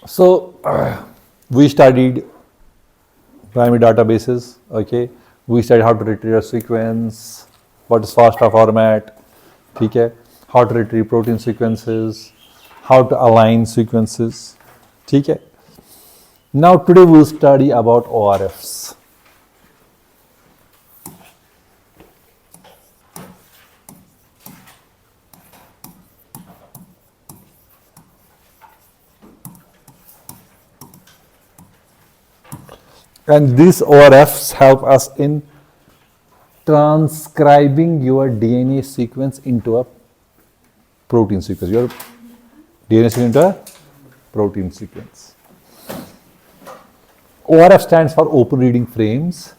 So we studied primary databases. Okay, we studied how to retrieve a sequence, what is FASTA format, ठीक है, how to retrieve protein sequences, how to align sequences, ठीक है. Now today we will study about ORFs. And these ORFs help us in transcribing your DNA sequence into a protein sequence. Your DNA sequence into a protein sequence. ORF stands for open reading frames.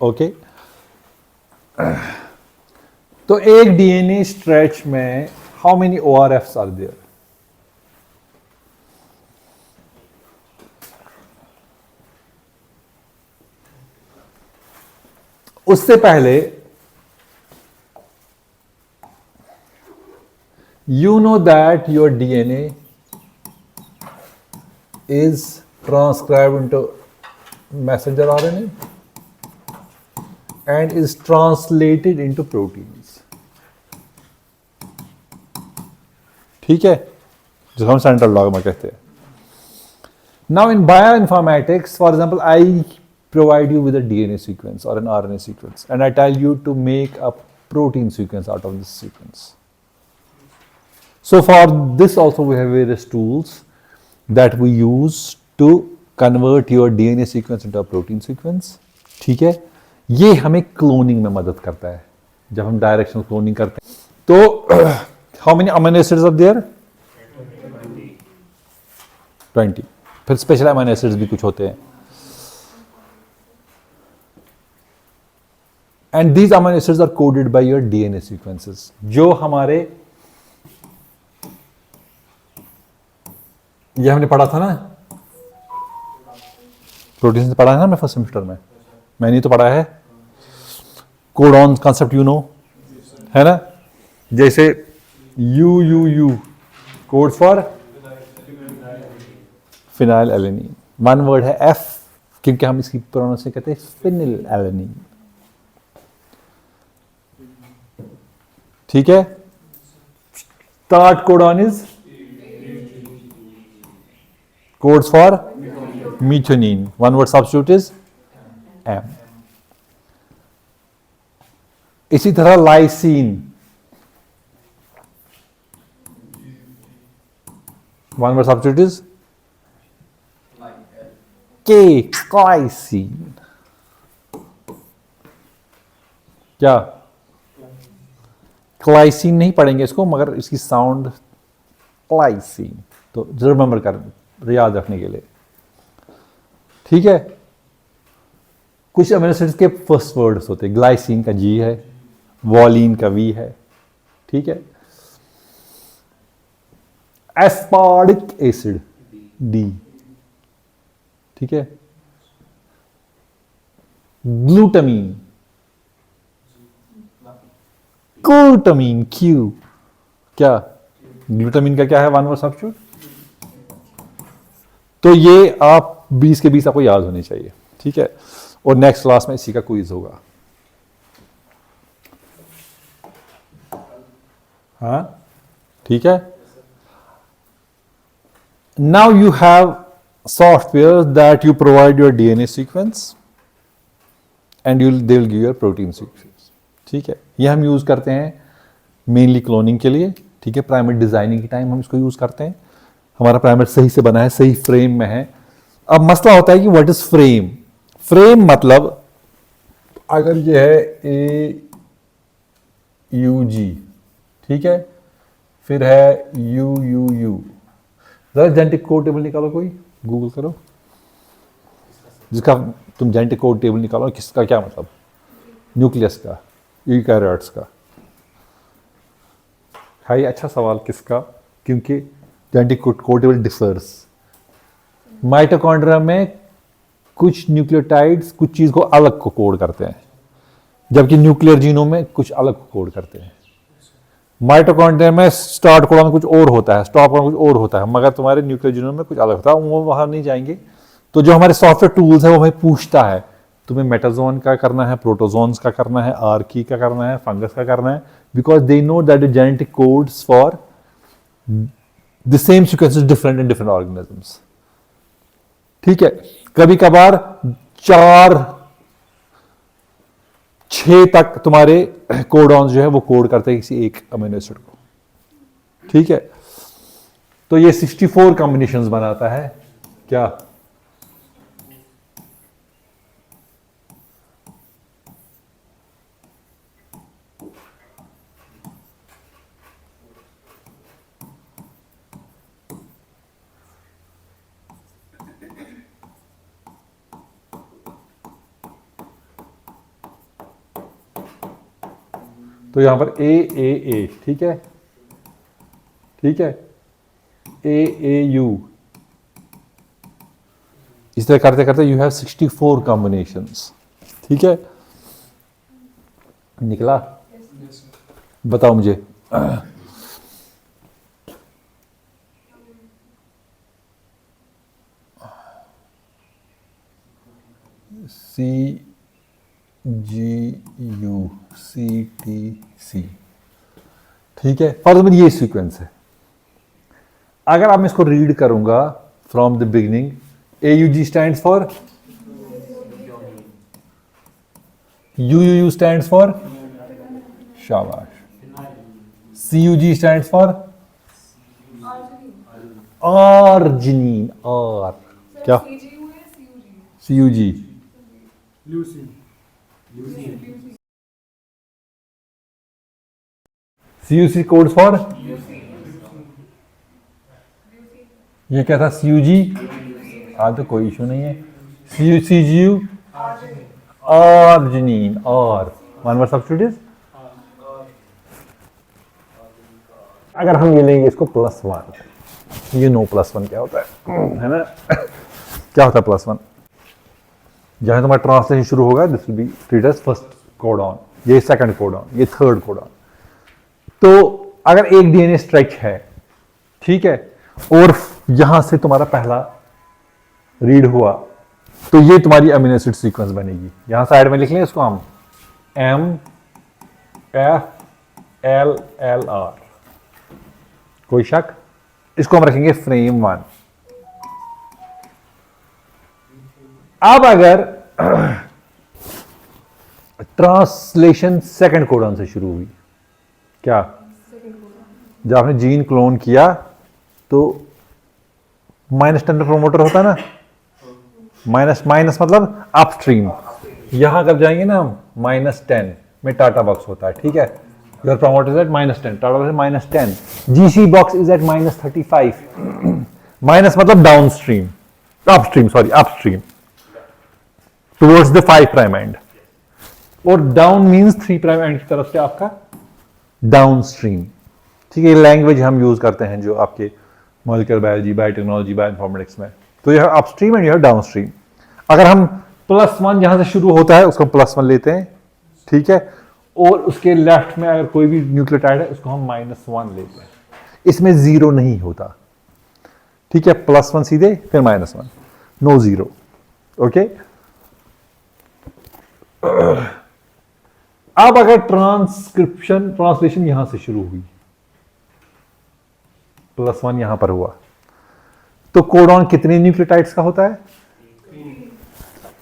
Okay. तो एक DNA stretch में how many ORFs are there? उससे पहले you know that your DNA is transcribed into messenger RNA and is translated into proteins. ठीक है, जो हम central dogma कहते हैं. Now in bioinformatics, for example, I provide you with a DNA sequence or an RNA sequence, and I tell you to make a protein sequence out of this sequence. So for this also we have various tools that we use to convert your DNA sequence into a protein sequence. ठीक है, ये हमें cloning में मदद करता है. जब हम डायरेक्शनल क्लोनिंग करते हैं तो how many amino acids are there? 20. फिर स्पेशल अमीनो एसिड्स भी कुछ होते हैं. And these amino acids are coded by your DNA sequences. जो हमारे ये हमने पढ़ा था ना, प्रोटीन से पढ़ा है ना मैं फर्स्ट सेमेस्टर में. मैंने तो पढ़ा है कोडॉन कॉन्सेप्ट, यू नो, है ना. जैसे you code for phenyl alanine. One word है एफ, क्योंकि हम इसकी प्रोनाउंसिएशन कहते हैं फिनिल एलेनिन. ठीक है. Start codon is codes for methionine. One word substitute is M. इसी तरह lysine, one word substitute is K. Glycine. क्या क्लाइसिन नहीं पढ़ेंगे इसको, मगर इसकी साउंड क्लाइसिन, तो रिमेंबर कर, याद रखने के लिए. ठीक है. कुछ अमीनो एसिड्स के फर्स्ट वर्ड्स होते हैं. ग्लाइसिन का जी है, वॉलिन का वी है. ठीक है. Aspartic acid D. ठीक है. Glutamine, glutamine Q. क्या ग्लूटामीन का क्या है वन वर्ड सब्स्टिट्यूट? तो ये आप 20 के 20 आपको याद होने चाहिए. ठीक है. और नेक्स्ट क्लास में इसी का क्विज होगा. हाँ, ठीक है. Now you have software that you provide your DNA sequence and they will give you a protein sequence. ठीक है. ये हम यूज करते हैं मेनली क्लोनिंग के लिए. ठीक है. प्राइमर डिजाइनिंग के टाइम हम इसको यूज करते हैं. हमारा प्राइमर सही से बना है, सही फ्रेम में है. अब मसला होता है कि व्हाट इज फ्रेम. फ्रेम मतलब अगर ये है ए यू जी, ठीक है, फिर है यू यू यू. जरा जेनेटिक कोड टेबल निकालो, कोई गूगल करो जिसका तुम जेनेटिक कोड टेबल निकालो. किसका क्या मतलब? न्यूक्लियस का, यूकैरियोट्स का. है ये अच्छा सवाल किसका? क्योंकि genetic code table differs. Mitochondria में कुछ न्यूक्लियोटाइड्स कुछ चीज को अलग को कोड करते हैं, जबकि न्यूक्लियर जीनोम में कुछ अलग को कोड करते हैं. माइटोकॉन्ड्रिया में स्टार्ट कोडॉन कुछ और होता है, स्टॉप कोडॉन कुछ और होता है, मगर तुम्हारे न्यूक्लियर जीनोम में कुछ अलग होता है, वो वहां नहीं जाएंगे। तो जो हमारे सॉफ्टवेयर टूल्स है वो हमें पूछता है तुम्हें मेटाजोन का करना है, प्रोटोजोन्स का करना है, आर्की का करना है, फंगस का करना है, because they know that the genetic codes for the same sequence is different in different organisms. ठीक है, कभी कभार 4-6 तक तुम्हारे कोडॉन्स जो है वो कोड करते हैं किसी एक अमीनो एसिड को। ठीक है, तो ये 64 कॉम्बिनेशंस बनाता है क्या? तो यहां पर ए, ठीक है, ठीक है, AAU, इस तरह करते करते यू हैव 64 कॉम्बिनेशंस। ठीक है, निकला? बताओ मुझे। CGUCTC, ठीक है, फॉर ये सीक्वेंस है। अगर आप मैं इसको रीड करूंगा from the beginning, AUG stands for, UUU stands for, शाबाश, CUG स्टैंड्स फॉर आर्जिनिन, और क्या? CUG, CUC कोड्स फॉर, ये क्या था? CUG, तो कोई इशू नहीं है। CGU, आर्जिनिन, और वन वर्ड सब्स्टिट्यूट। अगर हम ये लेंगे इसको +1, ये नो +1 क्या होता है ना? क्या होता है +1? जहां तुम्हारा ट्रांसलेशन शुरू होगा this will be treated as first codon, ये सेकंड कोडॉन, ये थर्ड कोडॉन। तो अगर एक DNA स्ट्रेच है, ठीक है, और यहां से तुम्हारा पहला रीड हुआ, तो ये तुम्हारी अमीनो एसिड सीक्वेंस बनेगी। यहां साइड में लिख लें इसको हम MFLLR, कोई शक? इसको हम रखेंगे फ्रेम 1। अब अगर ट्रांसलेशन सेकंड कोडॉन से शुरू हुई, क्या? जब आपने जीन क्लोन किया तो -10 प्रोमोटर होता है ना, माइनस मतलब अपस्ट्रीम। यहां कब जाएंगे ना हम, -10 में टाटा बॉक्स होता है, ठीक है, your promoter is at -10, TATA box -10, GC box is at -35, minus मतलब downstream, upstream, sorry upstream towards the 5 prime end, और डाउन मींस 3 प्राइम एंड की तरफ से आपका डाउनस्ट्रीम। ठीक है, लैंग्वेज हम यूज करते हैं जो आपके मॉलिक्यूलर बायोलॉजी, बायोटेक्नोलॉजी, बायोइन्फॉर्मेटिक्स में। तो यह अपस्ट्रीम एंड यह डाउनस्ट्रीम। अगर हम +1 जहां से शुरू होता है उसको +1 लेते हैं, ठीक है, और उसके लेफ्ट में अगर कोई भी न्यूक्लियोटाइड है उसको हम -1 लेते हैं। इसमें 0 नहीं होता, ठीक है, +1 सीधे, फिर -1, नो 0। ओके, अब अगर ट्रांसलेशन यहां से शुरू हुई, +1 यहां पर हुआ, तो कोडॉन कितने न्यूक्लियोटाइड्स का होता है?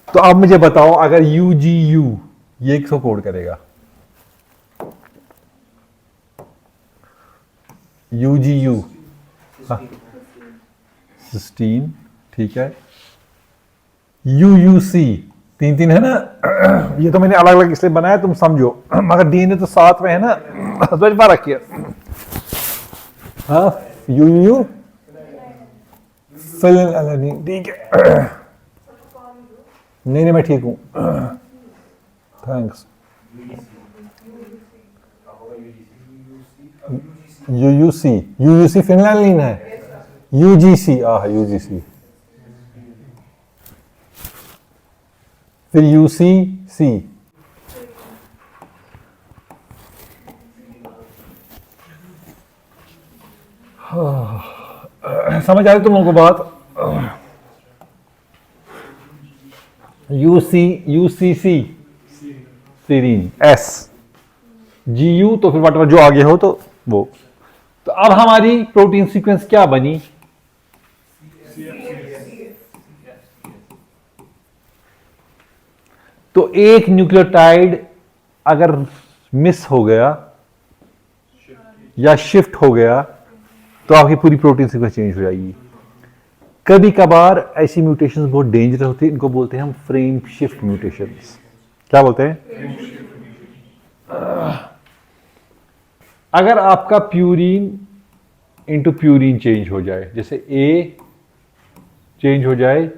तो अब मुझे बताओ, अगर UGU ये किसको कोड करेगा? UGU, सिस्टीन, ठीक है, UUC, 3 है ना? ये तो मैंने अलग अलग इसलिए बनाया तुम समझो, मगर DNA तो साथ में है ना, समझ पा रखिए। हाँ, UUU फिनाइलिन, ठीक है, नहीं मैं ठीक हूं, थैंक्स। UUC फिनाइलिन है, UGC, UGC, फिर UCC, समझ आ रही तुम लोगों को बात? यूसीसी सीरीन, एस जीयू तो फिर वट जो आगे हो तो वो। तो अब हमारी प्रोटीन सीक्वेंस क्या बनी? तो एक न्यूक्लियोटाइड अगर मिस हो गया या शिफ्ट हो गया तो आपकी पूरी प्रोटीन सीक्वेंस चेंज हो जाएगी। कभी कभार ऐसी म्यूटेशंस बहुत डेंजरस होती है, इनको बोलते हैं हम फ्रेम शिफ्ट म्यूटेशंस। क्या बोलते हैं? अगर आपका प्यूरीन इंटू प्यूरीन चेंज हो जाए, जैसे ए चेंज हो जाए,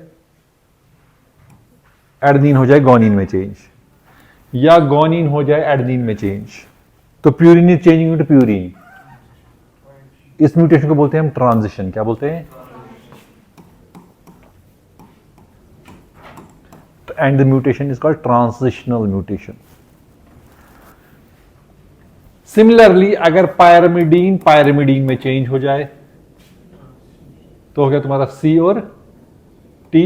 एडेनिन हो जाए गोनिन में चेंज, या गोनिन हो जाए एडेनिन में चेंज, तो purine is changing into purine. इस म्यूटेशन को बोलते हैं हम ट्रांजिशन। क्या बोलते हैं? And the mutation is called transitional mutation. Similarly अगर पायरामिडीन पायरामिडीन में चेंज हो जाए तो हो गया तुम्हारा सी और टी।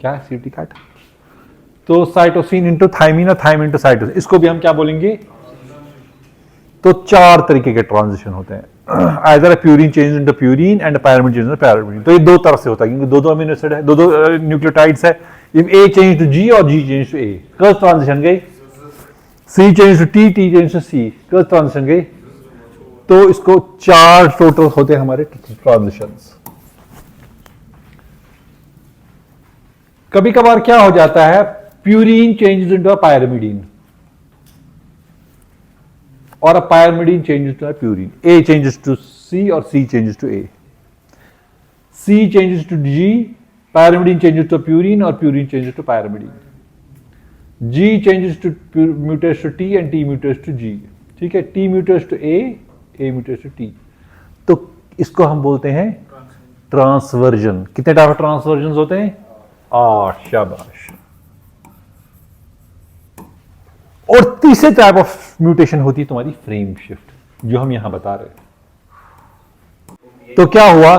क्या सी टी काट? तो साइटोसिन इंटू थाइमिन और थाइमिन इंटू साइटोसिन, इसको भी हम क्या बोलेंगे? तो चार तरीके के ट्रांजिशन होते हैं, either purine change into purine and pyramid change into pyramid. तो ये दो तरफ से होता है, क्योंकि दो दो अमीनो एसिड है, दो दो न्यूक्लियोटाइड्स है। If A change to G और जी चेंज टू ए, कब ट्रांजिशन गई? C change to T, T change to C, कब ट्रांजिशन गई? तो इसको चार टोटल होते हैं हमारे ट्रांजिशंस। कभी कभार क्या हो जाता है, प्यूरीन चेंजेस इनटू पायरामिडीन और a pyrimidine changes to a purine. A changes to C or C changes to A. C changes to G, pyrimidine changes to purine or purine changes to pyrimidine. G changes to mutates to T and T mutates to G. ठीक है, T mutates to A, A mutates to T. तो इसको हम बोलते हैं transversion. कितने type of transversion होते हैं? 8। शाबाश। और तीसरे टाइप ऑफ म्यूटेशन होती है तुम्हारी फ्रेम शिफ्ट, जो हम यहां बता रहे हैं। तो क्या हुआ,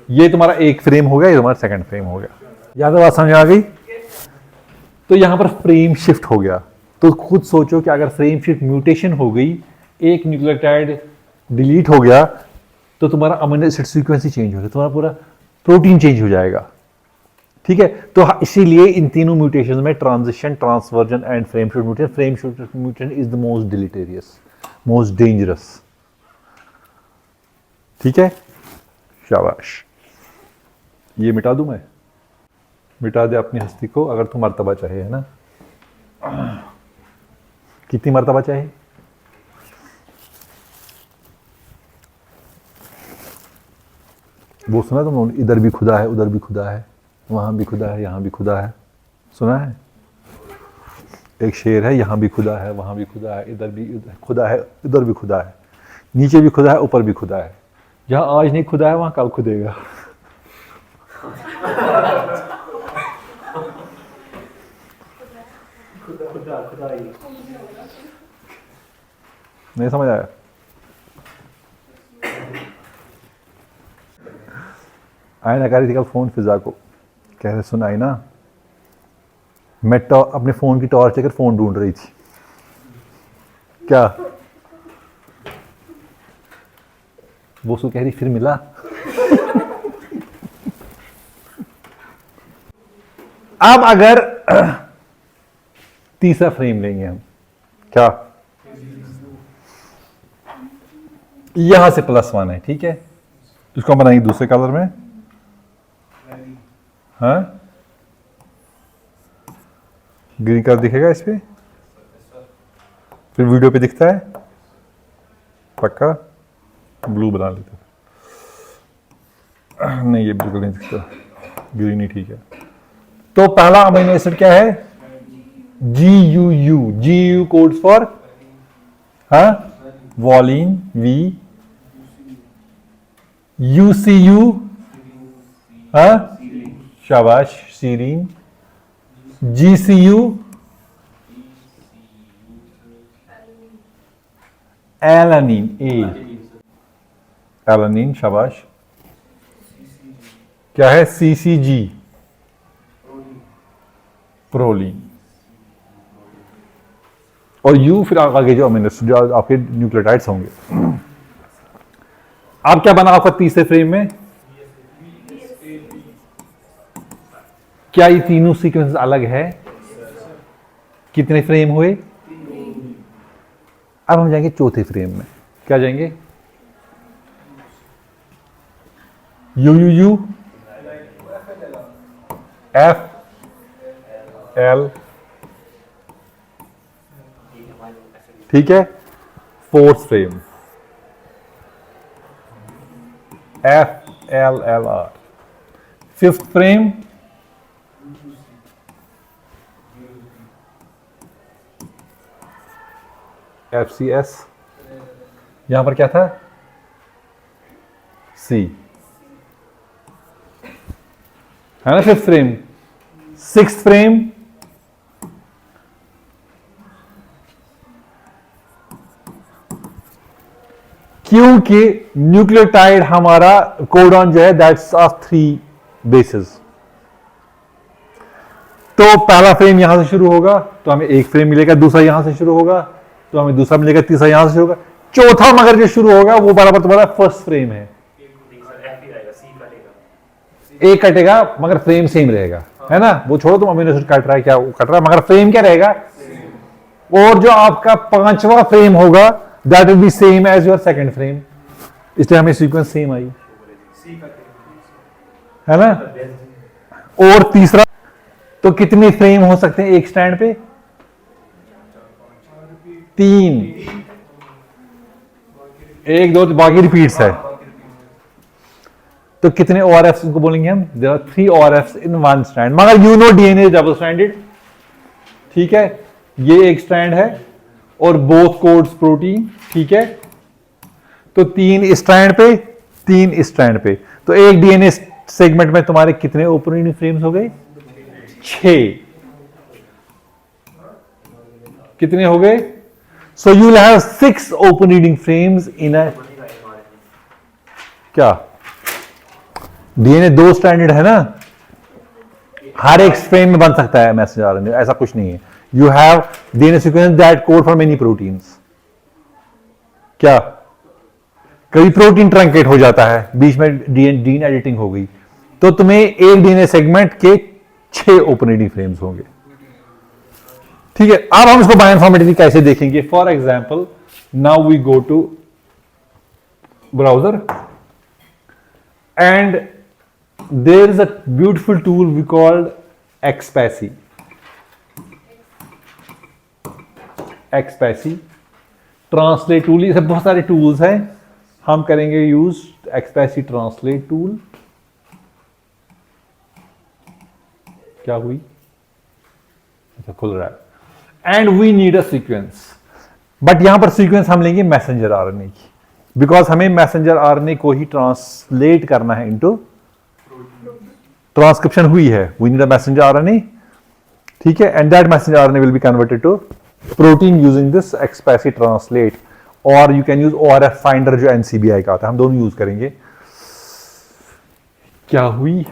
ये तुम्हारा एक फ्रेम हो गया, ये तुम्हारा सेकंड फ्रेम हो गया। ज्यादा बात समझ आ गई? तो यहां पर फ्रेम शिफ्ट हो गया। तो खुद सोचो कि अगर फ्रेम शिफ्ट म्यूटेशन हो गई, एक न्यूक्लियोटाइड डिलीट हो गया, तो तुम्हारा अमीनो एसिड सीक्वेंस ही चेंज हो गया, तुम्हारा पूरा प्रोटीन चेंज हो जाएगा। ठीक है, तो इसीलिए इन तीनों म्यूटेशन में transition, transversion and frame shift mutation, frame shift mutation is the most deleterious, most dangerous. ठीक है, शाबाश। ये मिटा दूं मैं? मिटा दे अपनी हस्ती को, अगर तू मर्तबा चाहे, है ना? कितनी मर्तबा चाहे? वो सुना तुम लोगों ने, इधर भी खुदा है, उधर भी खुदा है, वहां भी खुदा है, यहां भी खुदा है। सुना है? एक शेर है, यहां भी खुदा है, वहां भी खुदा है, इधर भी खुदा है, इधर भी खुदा है, नीचे भी खुदा है, ऊपर भी खुदा है। जहां आज नहीं खुदा है वहां कल खुदेगा। नहीं समझ आया? आयना कह रही थी कल फोन फिजा को, कह रहे सुनाई ना, मैं अपने फोन की टॉर्च लेकर फोन ढूंढ रही थी। क्या? वो सु कह रही फिर मिला। अब अगर तीसरा फ्रेम लेंगे हम, क्या? यहां से +1 है, ठीक है, इसको हम बनाएंगे दूसरे कलर में। हाँ, ग्रीन कलर दिखेगा इस पे, फिर वीडियो पे दिखता है पक्का। ब्लू बना लेते नहीं, ये बिल्कुल नहीं दिखता, ग्रीन ही ठीक है। तो पहला अमीनो एसिड क्या है? GUU। GUU codes for violin, V। UCU शाबाश, सीरीन। GCU एलानीन, ए एलानीन, शाबाश। क्या है? CCG, proline. और यू फिर आगे जो अमीनो एसिड जो आपके न्यूक्लियोटाइड्स होंगे। अब क्या बना आपका तीसरे फ्रेम में? क्या ये तीनों सीक्वेंस अलग है? कितने फ्रेम हुए? अब हम जाएंगे चौथे फ्रेम में। क्या जाएंगे? U U U, F L, ठीक है। Fourth frame F L L R. Fifth frame F C S. यहां पर क्या था? सी, है ना फिफ्थ फ्रेम। सिक्स्थ फ्रेम क्योंकि न्यूक्लियोटाइड हमारा कोडॉन जो है दैट्स ऑफ 3 बेसेस। तो पहला फ्रेम यहां से शुरू होगा तो हमें एक फ्रेम मिलेगा, दूसरा यहां से शुरू होगा तो हमें दूसरा मिलेगा, तीसरा यहां से शुरू होगा, चौथा मगर जो शुरू होगा वो बराबर तुम्हारा फर्स्ट फ्रेम है। एक कटेगा मगर फ्रेम सेम रहेगा, है ना। वो छोड़ो तुम अमीनो एसिड कट रहा है क्या वो कट रहा है, मगर फ्रेम क्या रहेगा? और जो आपका पांचवा फ्रेम होगा that will be same as your second frame. इसलिए हमें सीक्वेंस सेम आई, है ना। और तीसरा, तो कितने फ्रेम हो सकते हैं एक स्टैंड पे? 3, 1 2 बाकी रिपीट्स है। तो कितने ORFs को बोलेंगे हम? There are 3 ORFs in one strand. मगर you know DNA is double stranded, ठीक है। ये एक स्ट्रैंड है और बोथ कोड्स प्रोटीन, ठीक है। तो 3 इस स्ट्रैंड पे, 3 इस स्ट्रैंड पे। तो एक डीएनए सेगमेंट में तुम्हारे कितने ओपन फ्रेम्स हो गए? 6। कितने हो गए? So you will have 6 open reading frames in a, क्या डीएनए 2 स्टैंडर्ड है ना, हर एक फ्रेम में बन सकता है मैसेंजर आरएनए, ऐसा कुछ नहीं है। You have DNA sequence that code for many proteins. क्या कभी प्रोटीन ट्रंकेट हो जाता है, बीच में जीन एडिटिंग हो गई, तो तुम्हें एक डीएनए सेगमेंट के 6 ओपन रीडिंग फ्रेम्स होंगे, ठीक है। अब हम इसको बायोइन्फॉर्मेटिकली कैसे देखेंगे? For example now we go to browser and there is a beautiful tool we called ExPASy. ExPASy translate tool, ये सब बहुत सारे टूल्स हैं, हम करेंगे यूज एक्सपैसी ट्रांसलेट टूल। क्या हुई? अच्छा खुल रहा है। And we need a sequence, but यहां पर सीक्वेंस हम लेंगे मैसेंजर आरएनए की, बिकॉज हमें मैसेंजर आरएनए को ही ट्रांसलेट करना है इनटू, ट्रांसक्रिप्शन हुई है, we need a messenger RNA, ठीक है। And that messenger RNA will be converted to protein using this ExPASy translate, और you can use ORF finder जो NCBI का आता है, हम दोनों यूज करेंगे। क्या हुई?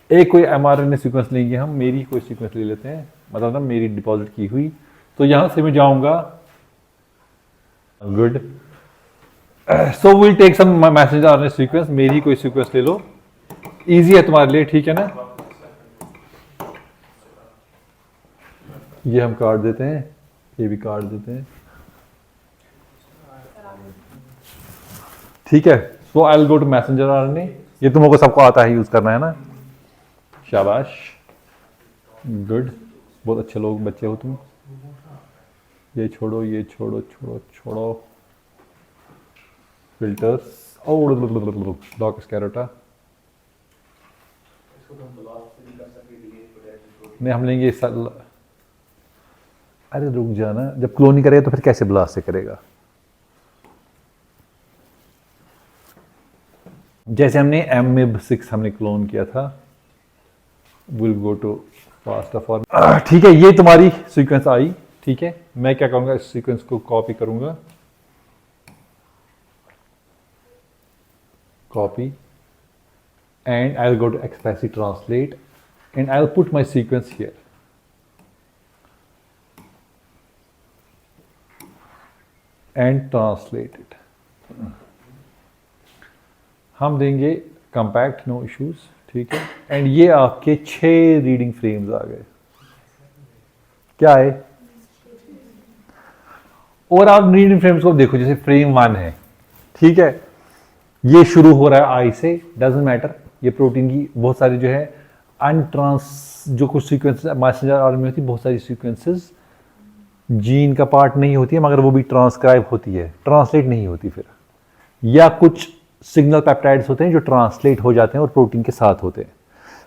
एक कोई mRNA सीक्वेंस लेंगे हम, मेरी कोई सीक्वेंस ले लेते हैं, मतलब ना मेरी डिपॉजिट की हुई, तो यहां से मैं जाऊंगा, good. So will take some messenger RNA sequence, मेरी कोई सीक्वेंस ले लो, इजी है तुम्हारे लिए, ठीक है ना। ये हम काट देते हैं, ये भी काट देते हैं, ठीक है। So I will go to messenger RNA, ये तुम लोगों को सबको आता है यूज करना, है ना, शाबाश, गुड, बहुत अच्छे लोग बच्चे हो तुम। ये छोड़ो, ये छोड़ो, छोड़ो छोड़ो, फिल्टर्स, डॉक स्कैरोटा नहीं, हम लेंगे अरे रुक जाना, जब क्लोन नहीं करेगा तो फिर कैसे ब्लास्ट से करेगा? जैसे हमने MIB6 हमने क्लोन किया था, will go to fast form, ठीक है। ये तुम्हारी सीक्वेंस आई, ठीक है। मैं क्या करूंगा, इस सीक्वेंस को कॉपी करूंगा copy, and I'll go to Expressly translate, and I'll put my sequence here. And translate it. हम देंगे compact, no issues, ठीक है. एंड ये आपके 6 रीडिंग फ्रेम्स आ गए. क्या है? और आप रीडिंग फ्रेम्स को देखो, जैसे फ्रेम 1 है, ठीक है, ये शुरू हो रहा है आई से, डजंट मैटर. ये प्रोटीन की बहुत सारी जो है अनट्रांस जो कुछ सीक्वेंसेस मैसेंजर आरएनए में होती है, बहुत सारी सीक्वेंसेस जीन का पार्ट नहीं होती है, मगर वो भी ट्रांसक्राइब होती है, ट्रांसलेट नहीं होती फिर. या कुछ सिग्नल पेप्टाइड्स होते हैं जो ट्रांसलेट हो जाते हैं और प्रोटीन के साथ होते हैं.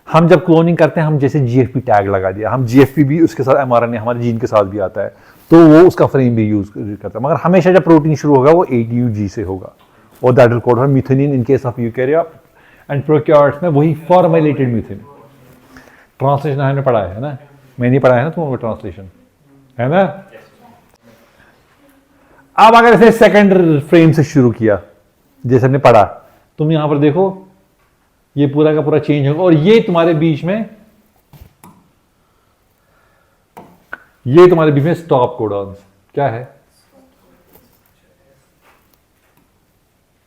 हम जब क्लोनिंग करते हैं, हम जैसे जीएफपी टैग लगा दिया, हम जीएफपी भी उसके साथ एमआरएनए हमारे जीन के साथ भी आता है, तो वो उसका फ्रेम भी यूज करता है. मगर हमेशा जब प्रोटीन शुरू होगा वो ATUG से होगा, और that will code for methionine in case of eukarya, and prokaryotes में वही फॉर्मुलेटेड मीथेन. ट्रांसलेशन हमने पढ़ा है ना, मैं नहीं पढ़ा है ना तुमको ट्रांसलेशन, है ना. अब अगर इसे सेकंड फ्रेम से शुरू किया, जैसे हमने पढ़ा, तुम यहां पर देखो ये पूरा का पूरा चेंज होगा, और ये तुम्हारे बीच में स्टॉप कोडॉन्स क्या है,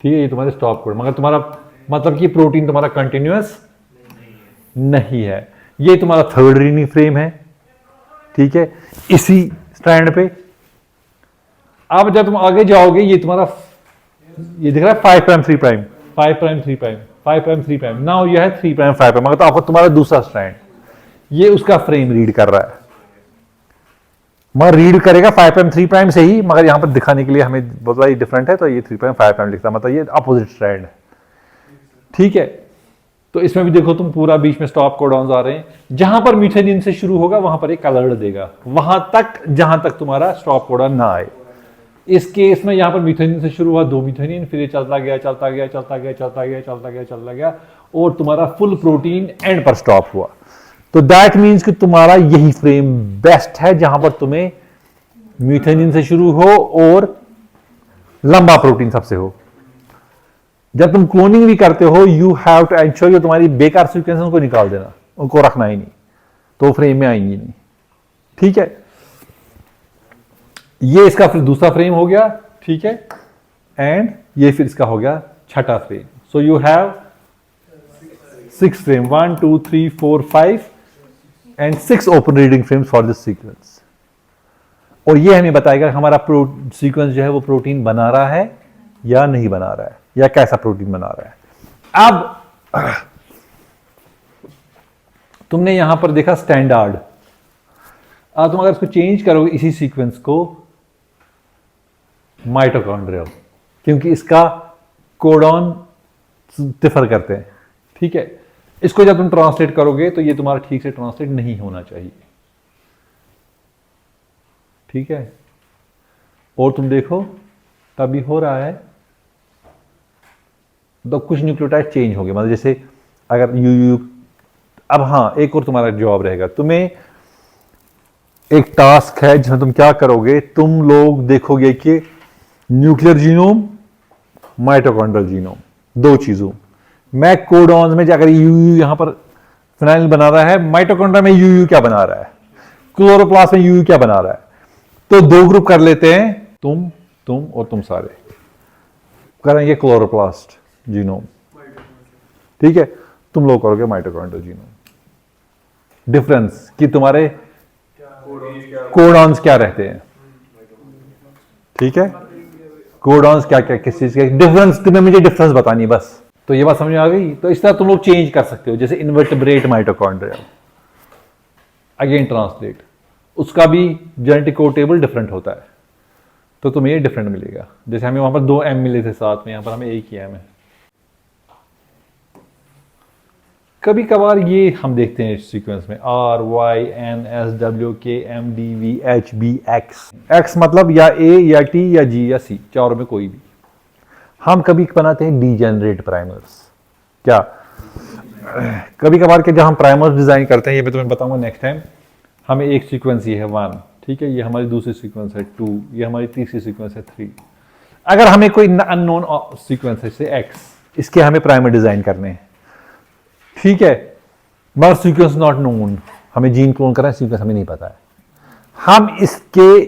ठीक है, ये तुम्हारे स्टॉप कोड. मगर तुम्हारा मतलब कि प्रोटीन तुम्हारा कंटिन्यूअस नहीं है. ये तुम्हारा थर्ड रीडिंग फ्रेम है, ठीक है, इसी स्ट्रैंड पे. अब जब तुम आगे जाओगे, ये तुम्हारा ये दिख रहा है 5 prime 3 prime 5 prime 3 prime 5 prime 3 prime. Now ये है 3 प्राइम 5 प्राइम. मगर तो आपको तुम्हारा दूसरा स्ट्रैंड ये उसका फ्रेम रीड कर रहा है, मगर रीड करेगा 5 प्राइम 3 प्राइम से ही, मगर यहां पर दिखाने के लिए हमें बहुत सारी डिफरेंट है, तो ये 3 प्राइम 5 प्राइम लिखता है, मतलब ये अपोजिट स्ट्रैंड है, ठीक है. तो इसमें भी देखो तुम पूरा बीच में स्टॉप कोडॉन्स आ रहे हैं. जहां पर मीथेनिन से शुरू होगा वहां पर एक कलर्ड देगा, वहां तक जहां तक तुम्हारा स्टॉप कोडॉन ना आए. इस केस में यहां पर मीथेनिन से शुरू हुआ 2 मीथेनिन, फिर ये चलता गया और तुम्हारा फुल प्रोटीन एंड पर स्टॉप हुआ. तो दैट मीन्स कि तुम्हारा यही फ्रेम बेस्ट है, जहां पर तुम्हें मीथेनिन से शुरू हो और लंबा प्रोटीन सबसे हो. जब तुम क्लोनिंग भी करते हो, यू हैव टू एंश्योर जो तुम्हारी बेकार सीक्वेंस उनको निकाल देना, उनको रखना ही नहीं, तो फ्रेम में आएंगी नहीं, ठीक है. ये इसका फिर दूसरा फ्रेम हो गया, ठीक है, एंड ये फिर इसका हो गया छठा frame. So you have 6 frame, 1 2 3 4 5 and 6 open reading frames for this sequence. और ये हमें बताएगा हमारा सीक्वेंस जो है वो प्रोटीन बना रहा है या नहीं बना रहा है, या कैसा प्रोटीन बना रहा है. अब तुमने यहां पर देखा स्टैंडर्ड. अब तुम अगर इसको चेंज करोगे इसी सीक्वेंस को माइटोकॉन्ड्रियल, क्योंकि इसका कोडॉन डिफर करते हैं, ठीक है. इसको जब तुम ट्रांसलेट करोगे तो ये तुम्हारा ठीक से ट्रांसलेट नहीं होना चाहिए, ठीक है. और तुम देखो तभी हो रहा है, तो कुछ न्यूक्लियोटाइड चेंज हो गए, मतलब जैसे अगर यू अब हाँ, एक और तुम्हारा जवाब रहेगा. तुम्हें एक टास्क है जिसमें तुम क्या करोगे, तुम लोग देखोगे कि न्यूक्लियर जीनोम, माइटोकॉन्ड्रियल जीनोम, 2 चीजों में कोडॉन्स में अगर यूयू यहां पर फिनाइल बना रहा है, माइटोकॉन्ड्रिया में यूयू क्या बना रहा है, क्लोरोप्लास्ट में यूयू क्या बना रहा है, तो 2 ग्रुप कर लेते हैं, तुम और तुम सारे करेंगे क्लोरोप्लास्ट जीनोम, ठीक है. तुम लोग करोगे माइटोकॉन्ड्रियल जीनोम. डिफरेंस कि तुम्हारे कोडॉन्स क्या रहते हैं, ठीक है, कोडॉन्स क्या क्या किस चीज के डिफरेंस, तुम्हें मुझे डिफरेंस बतानी है बस. तो ये बात समझ में आ गई. तो इस तरह तुम लोग चेंज कर सकते हो, जैसे इनवर्टिब्रेट माइटोकॉन्ड्रिया, अगेन ट्रांसलेट, उसका भी जेनेटिक कोड टेबल डिफरेंट होता है, तो तुम्हें ये डिफरेंट मिलेगा. जैसे हमें वहां पर 2 M मिले थे साथ में, यहां पर हमें 1 ही M है. कभी कभार ये हम देखते हैं इस सीक्वेंस में RYNSWKMDVHBX, X मतलब या A या T या G या C, चारों में कोई भी. हम कभी बनाते हैं डीजेनरेट प्राइमर्स. क्या कभी कभार के जब हम प्राइमर्स डिजाइन करते हैं, ये मैं तुम्हें बताऊंगा नेक्स्ट टाइम. हमें एक सीक्वेंस ये है 1, ठीक है, ये हमारी दूसरी सीक्वेंस है 2, ये हमारी तीसरी सीक्वेंस है 3. अगर हमें कोई अननोन सीक्वेंस है जैसे X, इसके हमें प्राइमर डिजाइन करने हैं, ठीक है। मगर सीक्वेंस नॉट नोन, हमें जीन क्लोन करना है, सीक्वेंस हमें नहीं पता है। हम इसके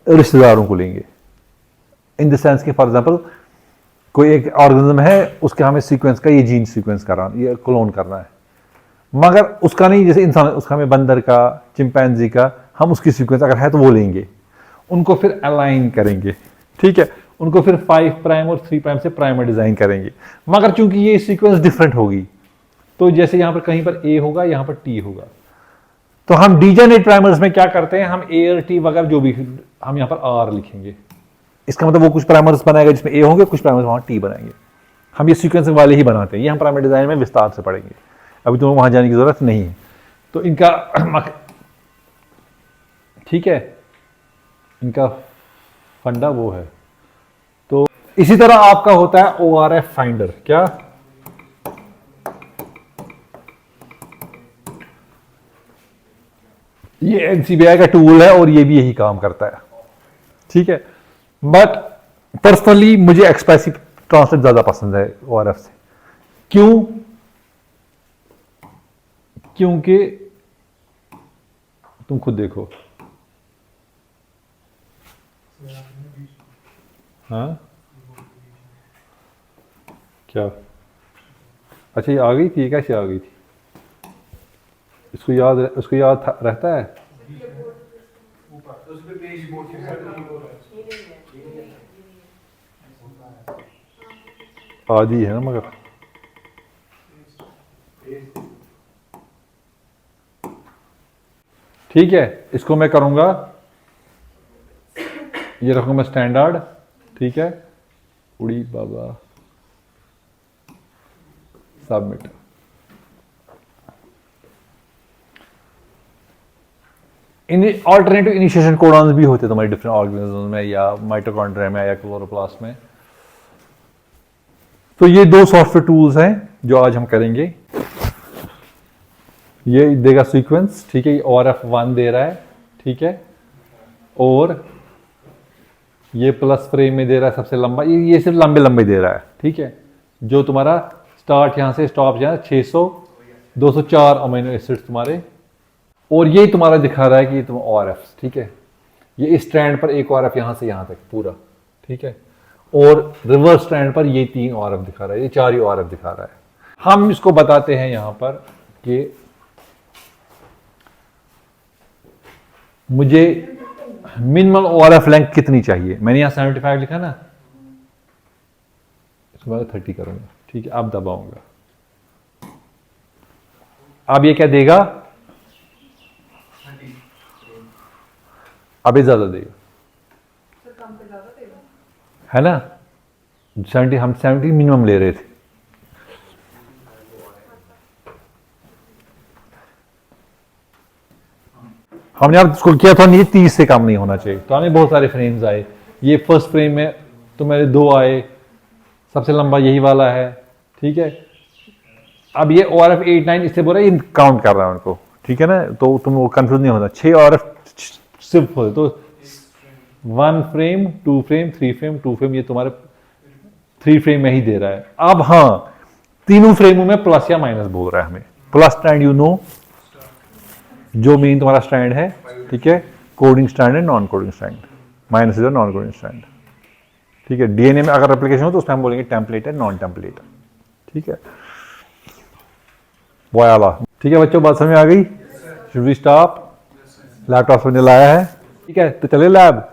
रिश्तेदारों को लेंगे, इन द सेंस कि फॉर एग्जांपल कोई एक ऑर्गेनिज्म है, उसके हमें सीक्वेंस का ये जीन सीक्वेंस करना, ये क्लोन करना है, मगर उसका नहीं, जैसे इंसान उसका हमें बंदर का, चिंपैंजी का, हम उसकी सीक्वेंस अगर है तो वो लेंगे, उनको फिर अलाइन करेंगे, ठीक है। उनको फिर 5 प्राइम और 3 प्राइम से प्राइमर डिजाइन करेंगे, मगर चूंकि ये सीक्वेंस डिफरेंट होगी, तो जैसे यहां पर कहीं पर ए होगा, यहां पर टी होगा, तो हम डीजेनरेट प्राइमर्स में क्या करते हैं, हम ए और टी वगैरह जो भी, हम यहां पर आर लिखेंगे। इसका मतलब वो कुछ प्राइमर्स बनाएगा जिसमें ए होंगे, कुछ प्राइमर्स वहां टी बनाएंगे। हम ये सीक्वेंस वाले ही बनाते हैं, ये हम प्राइमर डिजाइन में विस्तार से पढ़ेंगे, अभी तो वहां जाने की जरूरत नहीं है। तो इनका ठीक है, इनका फंडा वो है। तो इसी तरह आपका होता है ORF फाइंडर, क्या ये NCBI का टूल है और ये भी यही काम करता है, ठीक है। बट पर्सनली मुझे एक्सप्रेसिव ट्रांसलेट ज्यादा पसंद है ORF से। क्यों? क्योंकि तुम खुद देखो, हाँ क्या, अच्छा ये आ गई थी, कैसे आ गई थी? उसको याद रहता है। आदि है ना, मगर ठीक है, इसको मैं करूंगा, ये रखूंगा स्टैंडर्ड, ठीक है, उड़ी बाबा, सबमिट। ऑल्टरनेटिव इनिशिएशन कोडॉन्स भी होते हैं तुम्हारे डिफरेंट ऑर्गेनिज्म में, या माइटोकॉन्ड्रिया में, या क्लोरोप्लास्ट में। तो ये 2 सॉफ्टवेयर टूल्स हैं जो आज हम करेंगे। ये देगा सीक्वेंस, ठीक है, ये ORF1 दे रहा है, ठीक है, और ये प्लस फ्रेम में दे रहा है सबसे लंबा, ये सिर्फ लंबे लंबे दे रहा है, ठीक है। जो तुम्हारा स्टार्ट यहां से स्टॉप यहां 600 204 अमीनो एसिड्स तुम्हारे, और ये तुम्हारा दिखा रहा है कि तुम ORF, ठीक है। ये इस स्ट्रैंड पर एक ORF यहां से यहां तक पूरा, ठीक है, और रिवर्स स्ट्रैंड पर ये 3 ORF दिखा रहा है, ये 4 ही ORF दिखा रहा है। हम इसको बताते हैं यहां पर कि मुझे मिनिमम ORF लेंथ कितनी चाहिए। मैंने यहां 75 लिखा ना, इसको मैं 30 करूंगा, ठीक है। अब दबाऊंगा, अब ये क्या देगा, अभी ज्यादा देगा, है ना। 70, हम 70 मिनिमम ले रहे थे, हमने अब इसको किया था नहीं, 30 से कम नहीं होना चाहिए। तो हमें बहुत सारे फ्रेम्स आए, ये फर्स्ट फ्रेम में तो मेरे 2 आए, सबसे लंबा यही वाला है, ठीक है। अब ये ORF 8, 9 इससे बोल रहा है, ये काउंट कर रहा है उनको, ठीक है ना, तो तुम वो कंफ्यूज नहीं होता। 6 ORF सिर्फ होते, तो 1 फ्रेम 2 फ्रेम 3 फ्रेम 2 फ्रेम, ये तुम्हारे 3 फ्रेम में ही दे रहा है। अब हाँ, तीनों फ्रेमों में प्लस या माइनस बोल रहा है हमें। प्लस स्टैंड यू नो, जो मेन तुम्हारा स्टैंड है, ठीक है, कोडिंग स्टैंड है, non coding stand, minus is non coding stand, ठीक है। DNA में अगर एप्लीकेशन हो तो उसमें हम बोलेंगे टेम्पलेट है, नॉन टेम्पलेट, ठीक है। वॉयला, ठीक है बच्चों, बात समझ में आ गई? Should we stop? लैपटॉप में लाया है, ठीक है, तो चले लैब।